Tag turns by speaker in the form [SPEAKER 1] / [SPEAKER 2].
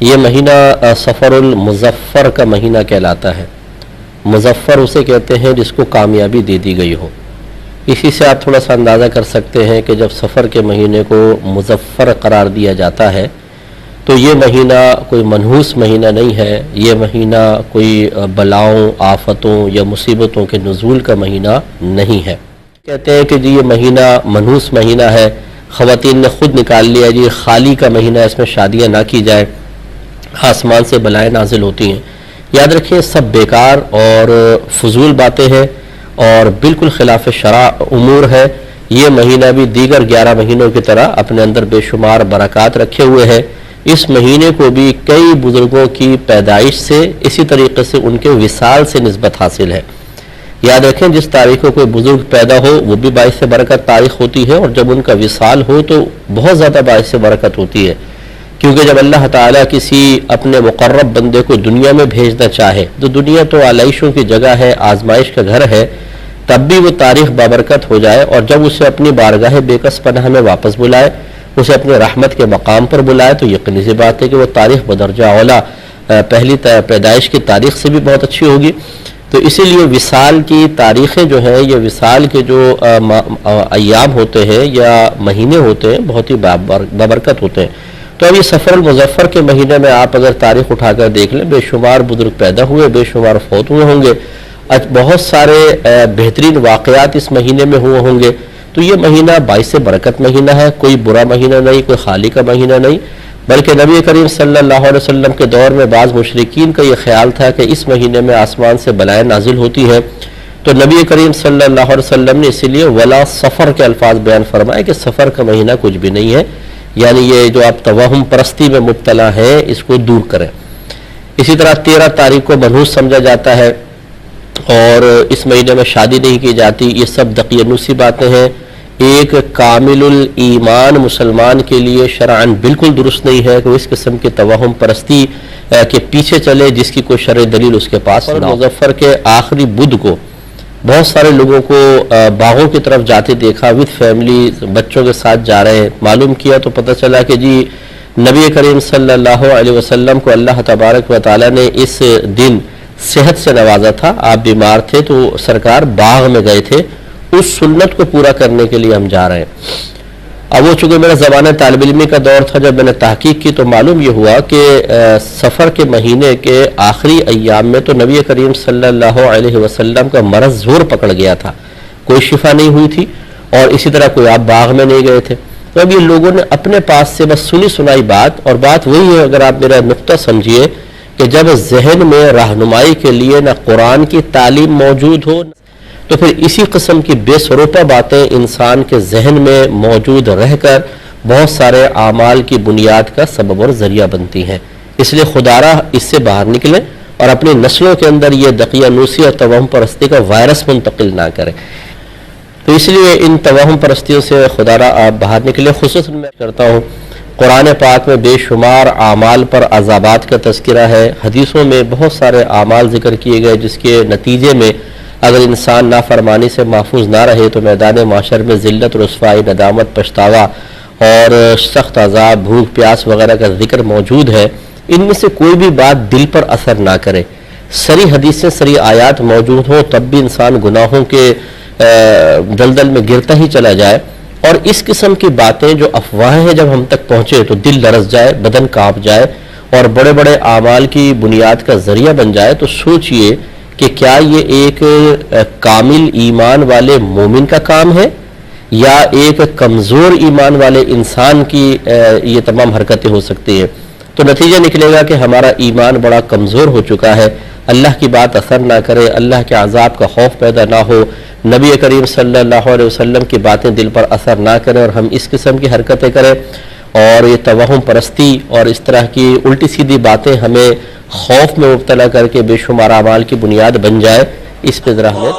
[SPEAKER 1] یہ مہینہ سفر المظفر کا مہینہ کہلاتا ہے۔ مظفر اسے کہتے ہیں جس کو کامیابی دے دی گئی ہو۔ اسی سے آپ تھوڑا سا اندازہ کر سکتے ہیں کہ جب سفر کے مہینے کو مظفر قرار دیا جاتا ہے تو یہ مہینہ کوئی منحوس مہینہ نہیں ہے، یہ مہینہ کوئی بلاؤں، آفتوں یا مصیبتوں کے نزول کا مہینہ نہیں ہے۔ کہتے ہیں کہ جی یہ مہینہ منحوس مہینہ ہے، خواتین نے خود نکال لیا جی خالی کا مہینہ، اس میں شادیاں نہ کی جائے، آسمان سے بلائیں نازل ہوتی ہیں۔ یاد رکھیں سب بیکار اور فضول باتیں ہیں اور بالکل خلاف شرع امور ہے۔ یہ مہینہ بھی دیگر 11 مہینوں کی طرح اپنے اندر بے شمار برکات رکھے ہوئے ہے۔ اس مہینے کو بھی کئی بزرگوں کی پیدائش سے، اسی طریقے سے ان کے وصال سے نسبت حاصل ہے۔ یاد رکھیں جس تاریخ کو کوئی بزرگ پیدا ہو وہ بھی باعث برکت تاریخ ہوتی ہے، اور جب ان کا وصال ہو تو بہت زیادہ باعث برکت ہوتی ہے، کیونکہ جب اللہ تعالیٰ کسی اپنے مقرب بندے کو دنیا میں بھیجنا چاہے تو دنیا تو آلائشوں کی جگہ ہے، آزمائش کا گھر ہے، تب بھی وہ تاریخ بابرکت ہو جائے، اور جب اسے اپنی بارگاہ بے کس پناہ میں واپس بلائے، اسے اپنے رحمت کے مقام پر بلائے، تو یقینی سی بات ہے کہ وہ تاریخ بدرجہ اولا پہلی پیدائش کی تاریخ سے بھی بہت اچھی ہوگی۔ تو اسی لیے وصال کی تاریخیں جو ہیں، یہ وصال کے جو ایام ہوتے ہیں یا مہینے ہوتے ہیں بہت ہی بابرکت ہوتے ہیں۔ تو اب یہ سفر المظفر کے مہینے میں آپ اگر تاریخ اٹھا کر دیکھ لیں، بے شمار بزرگ پیدا ہوئے، بے شمار فوت ہوئے ہوں گے، بہت سارے بہترین واقعات اس مہینے میں ہوئے ہوں گے۔ تو یہ مہینہ باعث برکت مہینہ ہے، کوئی برا مہینہ نہیں، کوئی خالی کا مہینہ نہیں، بلکہ نبی کریم صلی اللہ علیہ وسلم کے دور میں بعض مشرکین کا یہ خیال تھا کہ اس مہینے میں آسمان سے بلائیں نازل ہوتی ہے، تو نبی کریم صلی اللہ علیہ وسلم نے اسی لیے ولا سفر کے الفاظ بیان فرمائے کہ سفر کا مہینہ کچھ بھی نہیں ہے، یعنی یہ جو آپ توہم پرستی میں مبتلا ہیں اس کو دور کریں۔ اسی طرح 13 تاریخ کو منحوس سمجھا جاتا ہے اور اس مہینے میں شادی نہیں کی جاتی، یہ سب دقیانوسی باتیں ہیں۔ ایک کامل الایمان مسلمان کے لیے شرعاً بالکل درست نہیں ہے کہ وہ اس قسم کی توہم پرستی کے پیچھے چلے جس کی کوئی شرعی دلیل اس کے پاس نہ ہو۔ مظفر کے آخری بدھ کو بہت سارے لوگوں کو باغوں کی طرف جاتے دیکھا، وتھ فیملی بچوں کے ساتھ جا رہے ہیں، معلوم کیا تو پتہ چلا کہ جی نبی کریم صلی اللہ علیہ وسلم کو اللہ تبارک و تعالیٰ نے اس دن صحت سے نوازا تھا، آپ بیمار تھے تو سرکار باغ میں گئے تھے، اس سنت کو پورا کرنے کے لیے ہم جا رہے ہیں۔ اب وہ چونکہ میرا زمانہ طالب علمی کا دور تھا، جب میں نے تحقیق کی تو معلوم یہ ہوا کہ سفر کے مہینے کے آخری ایام میں تو نبی کریم صلی اللہ علیہ وسلم کا مرض زور پکڑ گیا تھا، کوئی شفا نہیں ہوئی تھی، اور اسی طرح کوئی آپ باغ میں نہیں گئے تھے۔ تو اب یہ لوگوں نے اپنے پاس سے بس سنی سنائی بات، اور بات وہی ہے اگر آپ میرا نقطہ سمجھیے کہ جب ذہن میں رہنمائی کے لیے نہ قرآن کی تعلیم موجود ہو تو پھر اسی قسم کی بے سروپا باتیں انسان کے ذہن میں موجود رہ کر بہت سارے اعمال کی بنیاد کا سبب اور ذریعہ بنتی ہیں۔ اس لیے خدارہ اس سے باہر نکلیں اور اپنی نسلوں کے اندر یہ دقیانوسی اور توہم پرستی کا وائرس منتقل نہ کریں۔ تو اس لیے ان توہم پرستیوں سے خدارہ آپ باہر نکلیں۔ خصوصاً میں کرتا ہوں قرآن پاک میں بے شمار اعمال پر عذابات کا تذکرہ ہے، حدیثوں میں بہت سارے اعمال ذکر کیے گئے جس کے نتیجے میں اگر انسان نافرمانی سے محفوظ نہ رہے تو میدان معاشر میں ذلت، رسوائی، ندامت، پچھتاوا اور سخت عذاب، بھوک پیاس وغیرہ کا ذکر موجود ہے۔ ان میں سے کوئی بھی بات دل پر اثر نہ کرے، سری حدیثیں، سری آیات موجود ہوں تب بھی انسان گناہوں کے دلدل میں گرتا ہی چلا جائے، اور اس قسم کی باتیں جو افواہیں ہیں جب ہم تک پہنچے تو دل لرز جائے، بدن کانپ جائے اور بڑے بڑے اعمال کی بنیاد کا ذریعہ بن جائے، تو سوچئے کہ کیا یہ ایک کامل ایمان والے مومن کا کام ہے یا ایک کمزور ایمان والے انسان کی یہ تمام حرکتیں ہو سکتی ہیں؟ تو نتیجہ نکلے گا کہ ہمارا ایمان بڑا کمزور ہو چکا ہے، اللہ کی بات اثر نہ کرے، اللہ کے عذاب کا خوف پیدا نہ ہو، نبی کریم صلی اللہ علیہ وسلم کی باتیں دل پر اثر نہ کریں اور ہم اس قسم کی حرکتیں کریں، اور یہ توہم پرستی اور اس طرح کی الٹی سیدھی باتیں ہمیں خوف میں مبتلا کر کے بے شمار اعمال کی بنیاد بن جائے، اس پہ ذرا ہمیں